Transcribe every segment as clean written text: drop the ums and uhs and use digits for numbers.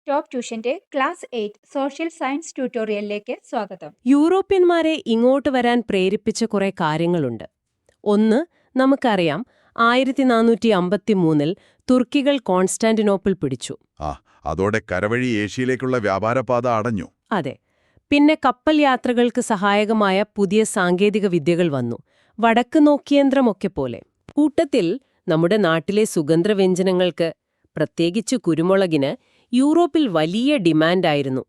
Top ട്യൂഷന്റെ class 8 social science ട്യൂട്ടോറിയലിലേക്ക് സ്വാഗതം. യൂറോപ്യന്മാരെ ഇങ്ങോട്ട് വരാൻ പ്രേരിപ്പിച്ച കുറെ കാര്യങ്ങളുണ്ട്. ഒന്ന്, നമുക്കറിയാം, 1453 തുർക്കികൾ കോൺസ്റ്റാന്റിനോപ്പിൾ പിടിച്ചു. അതോടെ കരവഴി ഏഷ്യയിലേക്കുള്ള വ്യാപാരപാത അടഞ്ഞു. അതെ. പിന്നെ കപ്പൽ യാത്രകൾക്ക് സഹായകമായ പുതിയ സാങ്കേതിക വിദ്യകൾ വന്നു, വടക്ക് നോക്കിയന്ത്രമൊക്കെ പോലെ. കൂട്ടത്തിൽ നമ്മുടെ നാട്ടിലെ സുഗന്ധവ്യഞ്ജനങ്ങൾക്ക്, പ്രത്യേകിച്ച് കുരുമുളകിന്, യൂറോപ്പിൽ വലിയ ഡിമാൻഡായിരുന്നു.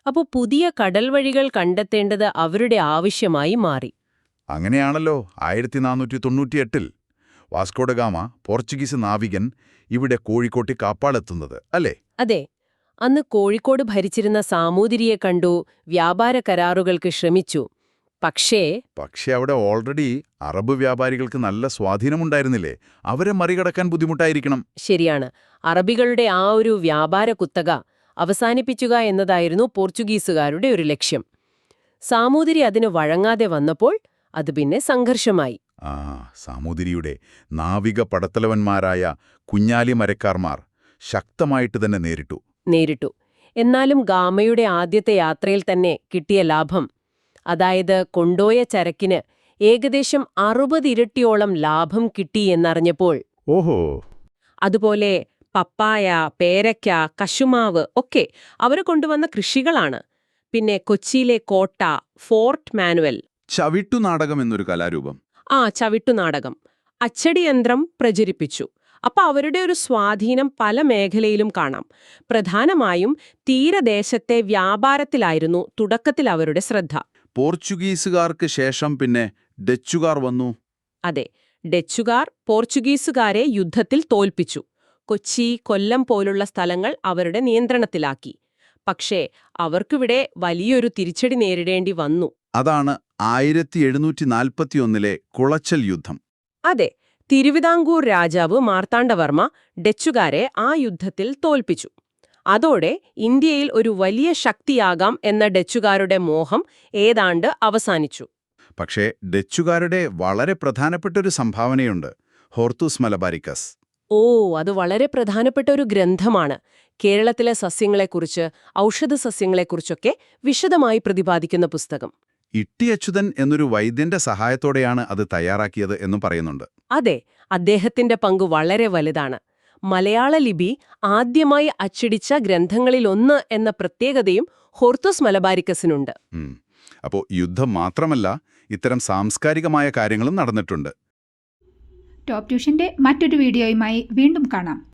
അപ്പോൾ പുതിയ കടൽ വഴികൾ കണ്ടെത്തേണ്ടത് അവരുടെ ആവശ്യമായി മാറി. അങ്ങനെയാണല്ലോ 1498 വാസ്കോഡഗാമ, പോർച്ചുഗീസ് നാവികൻ, ഇവിടെ കോഴിക്കോട്ട് കാപ്പാടെത്തുന്നത്, അല്ലേ? അതെ. അന്ന് കോഴിക്കോട് ഭരിച്ചിരുന്ന സാമൂതിരിയെ കണ്ടു, വ്യാപാര കരാറുകൾക്ക് ശ്രമിച്ചു. പക്ഷേ അവിടെ ഓൾറെഡി അറബ് വ്യാപാരികൾക്ക് നല്ല സ്വാധീനമുണ്ടായിരുന്നില്ലേ? അവരെ മറികടക്കാൻ ബുദ്ധിമുട്ടായിരിക്കണം. ശരിയാണ്. അറബികളുടെ ആ ഒരു വ്യാപാര കുത്തക അവസാനിപ്പിക്കുക എന്നതായിരുന്നു പോർച്ചുഗീസുകാരുടെ ഒരു ലക്ഷ്യം. സാമൂതിരി അതിന് വഴങ്ങാതെ വന്നപ്പോൾ അത് പിന്നെ സംഘർഷമായി. സാമൂതിരിയുടെ നാവിക പടത്തലവന്മാരായ കുഞ്ഞാലി മരക്കാർമാർ ശക്തമായിട്ട് തന്നെ നേരിട്ടു. എന്നാലും ഗാമയുടെ ആദ്യത്തെ യാത്രയിൽ തന്നെ കിട്ടിയ ലാഭം, അതായത് കൊണ്ടോയ ചരക്കിന് ഏകദേശം 60 ഇരട്ടിയോളം ലാഭം കിട്ടി എന്നറിഞ്ഞപ്പോൾ, ഓഹോ, അതുപോലെ പപ്പായ, പേരയ്ക്ക, കശുമാവ് ഒക്കെ അവർ കൊണ്ടുവന്ന കൃഷികളാണ്. പിന്നെ കൊച്ചിയിലെ കോട്ട, ഫോർട്ട് മാനുവൽ, ചവിട്ടുനാടകം എന്നൊരു കലാരൂപം, ചവിട്ടുനാടകം, അച്ചടിയന്ത്രം പ്രചരിപ്പിച്ചു. അപ്പൊ അവരുടെ ഒരു സ്വാധീനം പല മേഖലയിലും കാണാം. പ്രധാനമായും തീരദേശത്തെ വ്യാപാരത്തിലായിരുന്നു തുടക്കത്തിൽ അവരുടെ ശ്രദ്ധ. പോർച്ചുഗീസുകാർക്ക് ശേഷം പിന്നെ ഡച്ചുകാർ വന്നു. അതെ, ഡച്ചുകാർ പോർച്ചുഗീസുകാരെ യുദ്ധത്തിൽ തോൽപ്പിച്ചു. കൊച്ചി, കൊല്ലം പോലുള്ള സ്ഥലങ്ങൾ അവരുടെ നിയന്ത്രണത്തിലാക്കി. പക്ഷേ അവർക്കിവിടെ വലിയൊരു തിരിച്ചടി നേരിടേണ്ടി വന്നു. അതാണ് 1741 കുളച്ചൽ യുദ്ധം. അതെ, തിരുവിതാംകൂർ രാജാവ് മാർത്താണ്ഡവർമ്മ ഡച്ചുകാരെ ആ യുദ്ധത്തിൽ തോൽപ്പിച്ചു. അതോടെ ഇന്ത്യയിൽ ഒരു വലിയ ശക്തിയാകാം എന്ന ഡച്ചുകാരുടെ മോഹം ഏതാണ്ട് അവസാനിച്ചു. പക്ഷേ ഡച്ചുകാരുടെ വളരെ പ്രധാനപ്പെട്ടൊരു സംഭാവനയുണ്ട്, ഹോർത്തൂസ് മലബാരിക്കസ്. അത് വളരെ പ്രധാനപ്പെട്ട ഒരു ഗ്രന്ഥമാണ്. കേരളത്തിലെ സസ്യങ്ങളെക്കുറിച്ച്, ഔഷധ സസ്യങ്ങളെക്കുറിച്ചൊക്കെ വിശദമായി പ്രതിപാദിക്കുന്ന പുസ്തകം. ഇട്ടി അച്യുതൻ എന്നൊരു വൈദ്യന്റെ സഹായത്തോടെയാണ് അത് തയ്യാറാക്കിയത് എന്നും പറയുന്നുണ്ട്. അതെ, അദ്ദേഹത്തിന്റെ പങ്ക് വളരെ വലുതാണ്. മലയാള ലിപി ആദ്യമായി അച്ചടിച്ച ഗ്രന്ഥങ്ങളിലൊന്ന് എന്ന പ്രത്യേകതയും ഹോർത്തൂസ് മലബാരിക്കസിനുണ്ട്. അപ്പോൾ യുദ്ധം മാത്രമല്ല, ഇത്തരം സാംസ്കാരികമായ കാര്യങ്ങളും നടന്നിട്ടുണ്ട്. ടോപ്പ് ട്യൂഷന്റെ മറ്റൊരു വീഡിയോയുമായി വീണ്ടും കാണാം.